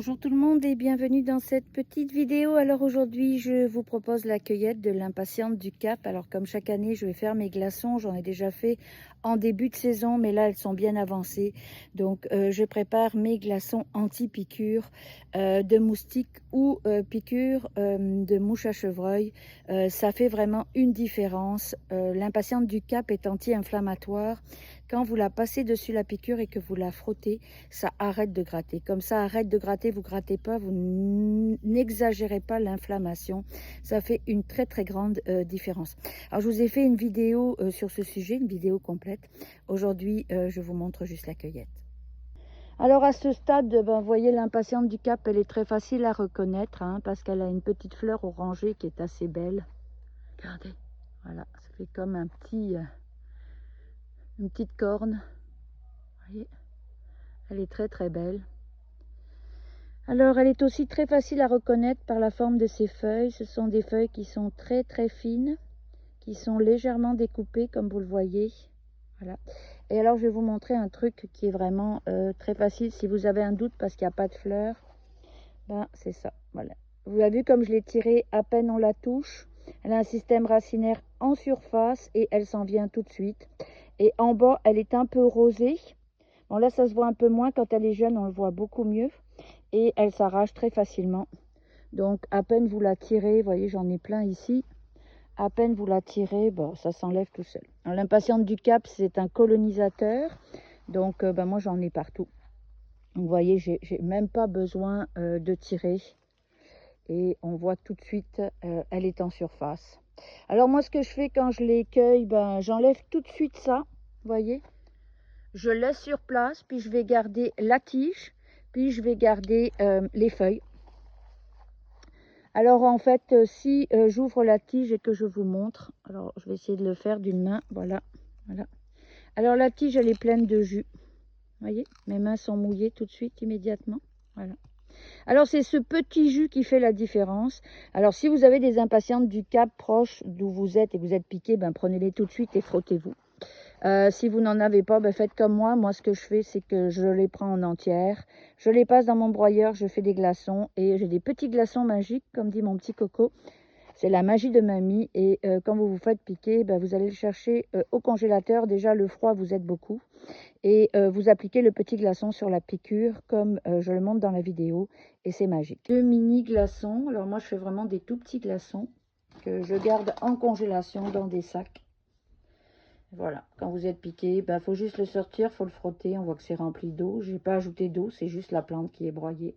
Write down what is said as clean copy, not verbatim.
Bonjour tout le monde et bienvenue dans cette petite vidéo. Alors aujourd'hui je vous propose la cueillette de l'impatiente du Cap. Alors comme chaque année je vais faire mes glaçons, j'en ai déjà fait en début de saison mais là elles sont bien avancées. Donc je prépare mes glaçons anti-piqûre de moustiques ou piqûre de mouche à chevreuil. Ça fait vraiment une différence. L'impatiente du Cap est anti-inflammatoire. Quand vous la passez dessus la piqûre et que vous la frottez, ça arrête de gratter. Comme ça arrête de gratter, vous grattez pas, vous n'exagérez pas l'inflammation. Ça fait une très très grande différence. Alors je vous ai fait une vidéo sur ce sujet, une vidéo complète. Aujourd'hui, je vous montre juste la cueillette. Alors à ce stade, vous voyez l'impatiente du Cap, elle est très facile à reconnaître parce qu'elle a une petite fleur orangée qui est assez belle. Regardez, voilà, ça fait comme un petit, une petite corne. Vous voyez, elle est très très belle. Alors elle est aussi très facile à reconnaître par la forme de ses feuilles. Ce sont des feuilles qui sont très très fines, qui sont légèrement découpées comme vous le voyez. Voilà. Et alors je vais vous montrer un truc qui est vraiment très facile. Si vous avez un doute parce qu'il n'y a pas de fleurs, ben c'est ça. Voilà. Vous avez vu comme je l'ai tirée à peine on la touche. Elle a un système racinaire en surface et elle s'en vient tout de suite. Et en bas elle est un peu rosée. Bon là ça se voit un peu moins, quand elle est jeune on le voit beaucoup mieux. Et elle s'arrache très facilement. Donc à peine vous la tirez, vous voyez j'en ai plein ici, à peine vous la tirez, bon, ça s'enlève tout seul. L'impatiente du Cap c'est un colonisateur, donc moi j'en ai partout. Donc, vous voyez j'ai même pas besoin de tirer et on voit tout de suite elle est en surface. Alors moi ce que je fais quand je les cueille, j'enlève tout de suite ça, vous voyez. Je laisse sur place, puis je vais garder la tige, puis je vais garder les feuilles. Alors en fait, si j'ouvre la tige et que je vous montre, alors je vais essayer de le faire d'une main, voilà, voilà. Alors la tige, elle est pleine de jus, vous voyez, mes mains sont mouillées tout de suite, immédiatement, voilà. Alors c'est ce petit jus qui fait la différence. Alors si vous avez des impatientes du Cap proche d'où vous êtes et que vous êtes piqué, prenez-les tout de suite et frottez-vous. Si vous n'en avez pas, faites comme moi. Moi, ce que je fais, c'est que je les prends en entière. Je les passe dans mon broyeur, je fais des glaçons. Et j'ai des petits glaçons magiques, comme dit mon petit coco. C'est la magie de mamie. Et quand vous vous faites piquer, vous allez le chercher au congélateur. Déjà, le froid vous aide beaucoup. Et vous appliquez le petit glaçon sur la piqûre, comme je le montre dans la vidéo. Et c'est magique. Deux mini glaçons. Alors moi, je fais vraiment des tout petits glaçons que je garde en congélation dans des sacs. Voilà, quand vous êtes piqué, il faut juste le sortir, il faut le frotter. On voit que c'est rempli d'eau. Je n'ai pas ajouté d'eau, c'est juste la plante qui est broyée.